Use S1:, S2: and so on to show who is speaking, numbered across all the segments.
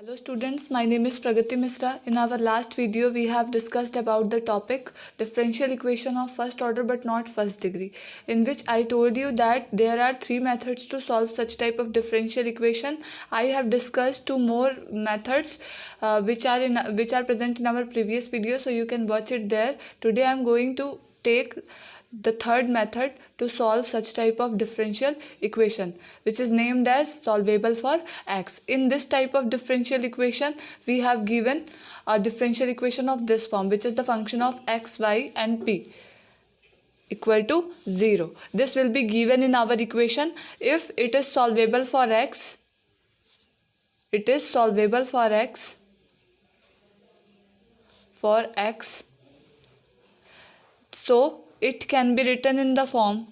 S1: Hello students, my name is Pragati Misra. In our last video, we have discussed about the topic differential equation of first order but not first degree, in which I told you that there are three methods to solve such type of differential equation. I have discussed two more methods which are present in our previous video, so you can watch it there. Today I am going to take the third method to solve such type of differential equation, which is named as solvable for x. In this type of differential equation, we have given a differential equation of this form, which is the function of x, y and p equal to 0. This will be given in our equation. If it is solvable for x, so it can be written in the form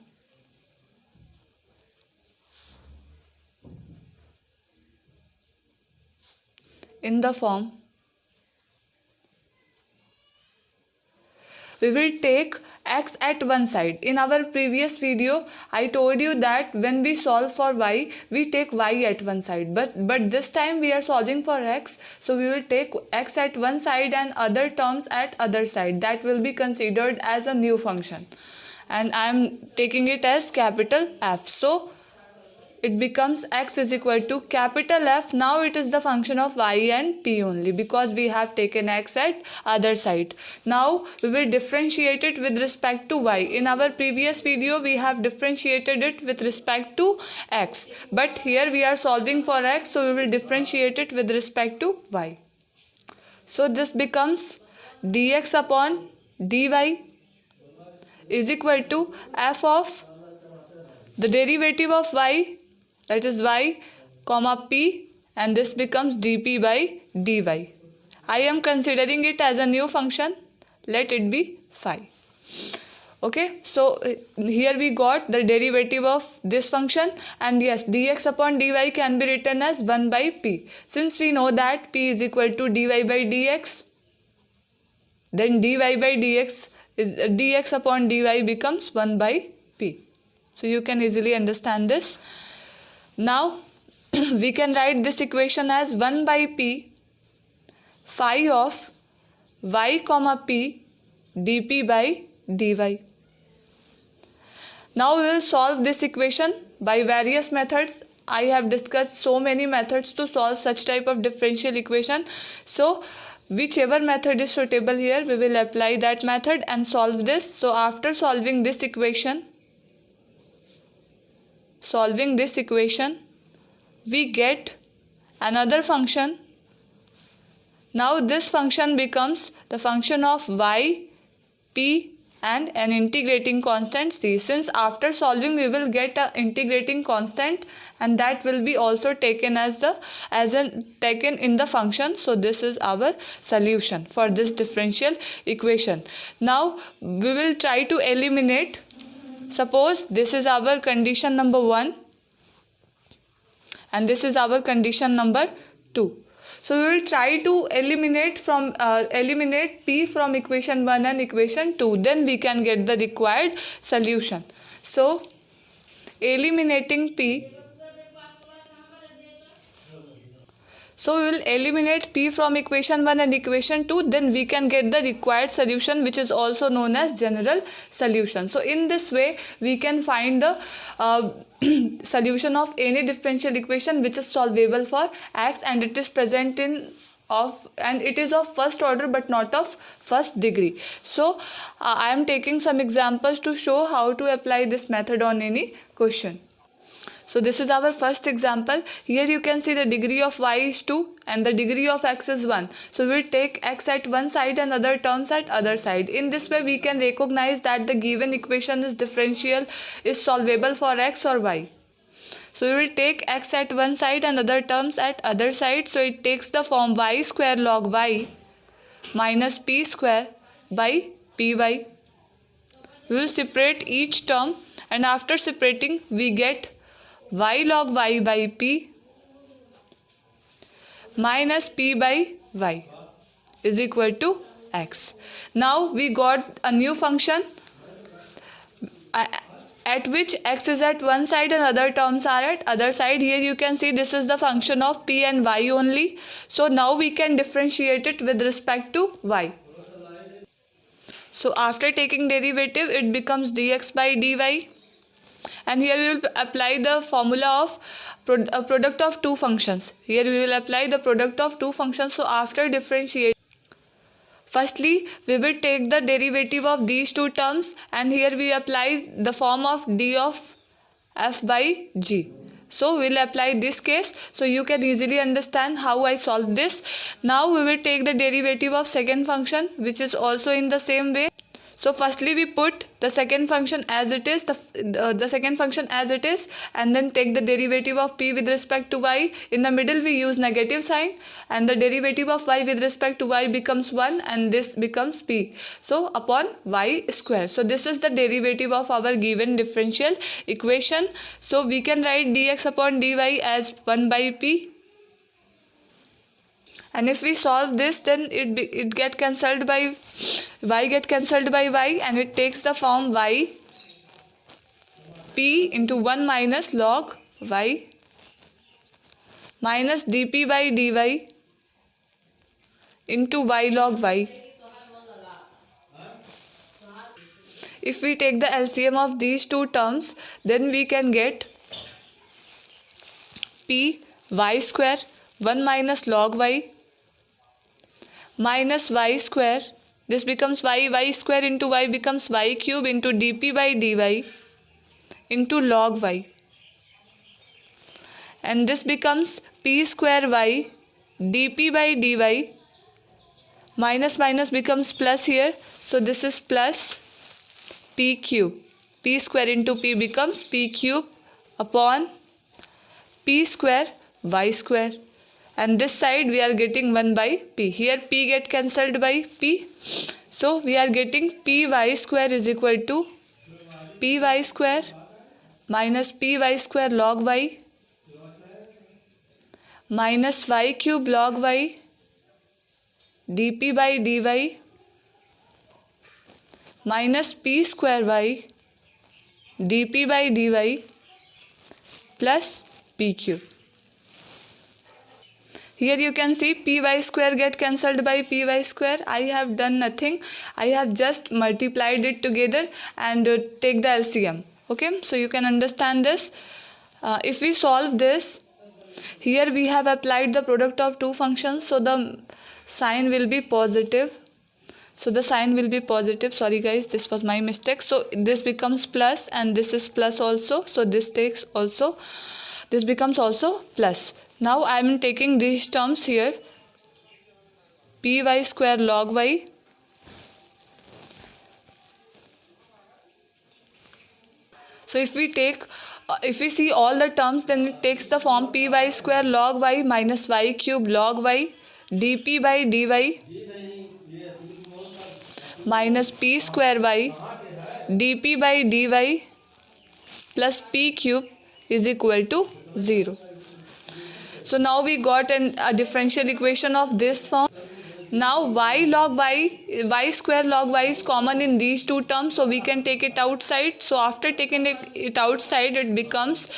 S1: we will take x at one side. In our previous video, I told you that when we solve for y, we take y at one side. But this time we are solving for x, so we will take x at one side and other terms at other side. That will be considered as a new function. And I am taking it as capital F. So it becomes x is equal to capital F. Now it is the function of y and p only, because we have taken x at other side. Now we will differentiate it with respect to y. In our previous video, we have differentiated it with respect to x. But here we are solving for x, so we will differentiate it with respect to y. So this becomes dx upon dy is equal to f of the derivative of y, that is y comma p, and this becomes dp by dy. I am considering it as a new function. Let it be phi. Okay, so here we got the derivative of this function, and yes, dx upon dy can be written as 1 by p. Since we know that p is equal to dy by dx, then dy by dx is dx upon dy becomes 1 by p. So you can easily understand this. Now we can write this equation as 1 by p phi of y comma p dp by dy. Now we will solve this equation by various methods. I have discussed so many methods to solve such type of differential equation. So whichever method is suitable here, we will apply that method and solve this. So after solving this equation, we get another function. Now this function becomes the function of y, p and an integrating constant c. Since after solving we will get an integrating constant, and that will be also taken taken in the function. So this is our solution for this differential equation. Now we will try to eliminate. Suppose this is our condition number 1 and this is our condition number 2. So we will try to eliminate p from equation 1 and equation 2. Then we can get the required solution. So eliminating p. So we will eliminate p from equation 1 and equation 2, then we can get the required solution, which is also known as general solution. So in this way we can find the solution of any differential equation which is solvable for x, and it is present and it is of first order but not of first degree. So I am taking some examples to show how to apply this method on any question. So this is our first example. Here you can see the degree of y is 2 and the degree of x is 1. So we will take x at one side and other terms at other side. In this way we can recognize that the given equation is solvable for x or y. So we will take x at one side and other terms at other side. So it takes the form y square log y minus p square by py. We will separate each term, and after separating we get y log y by p minus p by y is equal to x. Now we got a new function at which x is at one side and other terms are at other side. Here you can see this is the function of p and y only. So now we can differentiate it with respect to y. So after taking derivative, it becomes dx by dy. And here we will apply the formula of product of two functions. Here we will apply the product of two functions. So after differentiate, firstly we will take the derivative of these two terms, and here we apply the form of d of f by g. So we will apply this case, so you can easily understand how I solve this. Now we will take the derivative of second function, which is also in the same way. So firstly we put the second function as it is, the second function as it is, and then take the derivative of p with respect to y. In the middle we use negative sign, and the derivative of y with respect to y becomes 1, and this becomes p. So upon y square. So this is the derivative of our given differential equation. So we can write dx upon dy as 1 by p. And if we solve this, then it get cancelled by y, get cancelled by y, and it takes the form y p into 1 minus log y minus dp by dy into y log y. If we take the LCM of these two terms, then we can get p y square 1 minus log y minus y square. This becomes y square into y becomes y cube into dp by dy into log y. And this becomes p square y dp by dy. Minus minus becomes plus here. So this is plus p cube. P square into p becomes p cube upon p square y square. And this side we are getting 1 by p. Here p get cancelled by p. So we are getting py square is equal to py square minus py square log y minus y cube log y dp by dy minus p square y dp by dy plus p cube. Here you can see py square get cancelled by py square. I have done nothing. I have just multiplied it together and take the LCM. Okay, so you can understand this. If we solve this, here we have applied the product of two functions, so the sign will be positive. So the sign will be positive. Sorry guys, this was my mistake. So this becomes plus, and this is plus also. So this takes also, this becomes also plus. Now I am taking these terms here, py square log y so if we see all the terms, then it takes the form py square log y minus y cube log y dp by dy minus p square y dp by dy plus p cube is equal to 0. So now we got a differential equation of this form. Now y log y square log y is common in these two terms, so we can take it outside. So after taking it outside, it becomes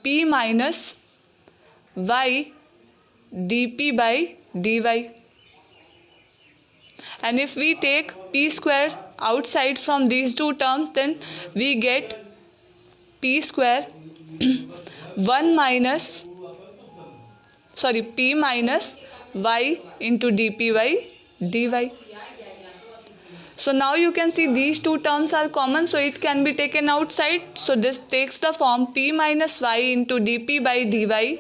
S1: p minus y dp by dy. And if we take p square outside from these two terms, then we get p square 1 minus p minus y into dp by dy. So now you can see these two terms are common, so it can be taken outside. So this takes the form p minus y into dp by dy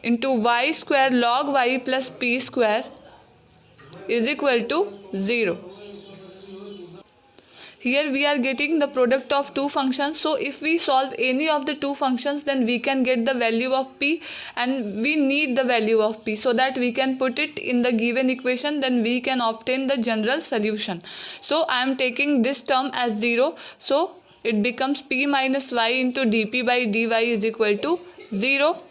S1: into y square log y plus p square is equal to 0. Here we are getting the product of two functions. So if we solve any of the two functions, then we can get the value of p, and we need the value of p so that we can put it in the given equation, then we can obtain the general solution. So I am taking this term as 0. So it becomes p minus y into dp by dy is equal to 0.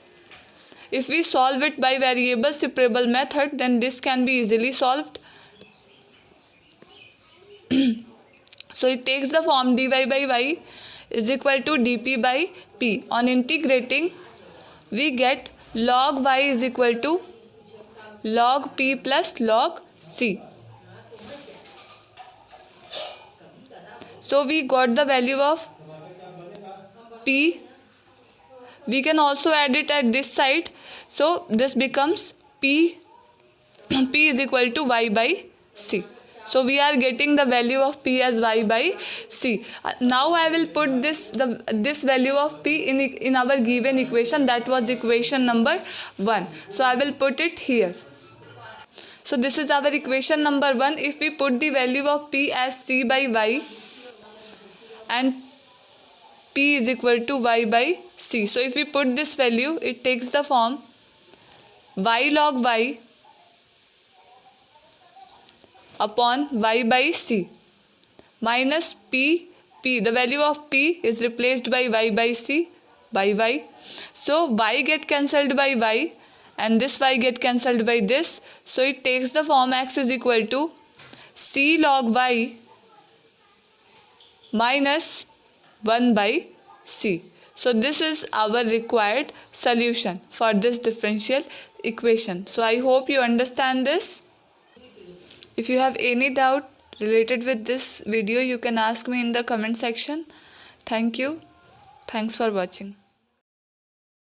S1: If we solve it by variable separable method, then this can be easily solved. So it takes the form dy by y is equal to dp by p. On integrating, we get log y is equal to log p plus log c. So we got the value of p. We can also add it at this side. So this becomes p is equal to y by c. So we are getting the value of p as y by c. Now I will put this value of p in our given equation, that was equation number 1. So I will put it here. So this is our equation number 1. If we put the value of p as c by y and p is equal to y by c. So if we put this value, it takes the form y log y upon y by c minus p. The value of p is replaced by y by c by y. So y get cancelled by y and this y get cancelled by this. So it takes the form x is equal to c log y minus 1 by c. So this is our required solution for this differential equation. So I hope you understand this. If you have any doubt related with this video, you can ask me in the comment section. Thank you. Thanks for watching.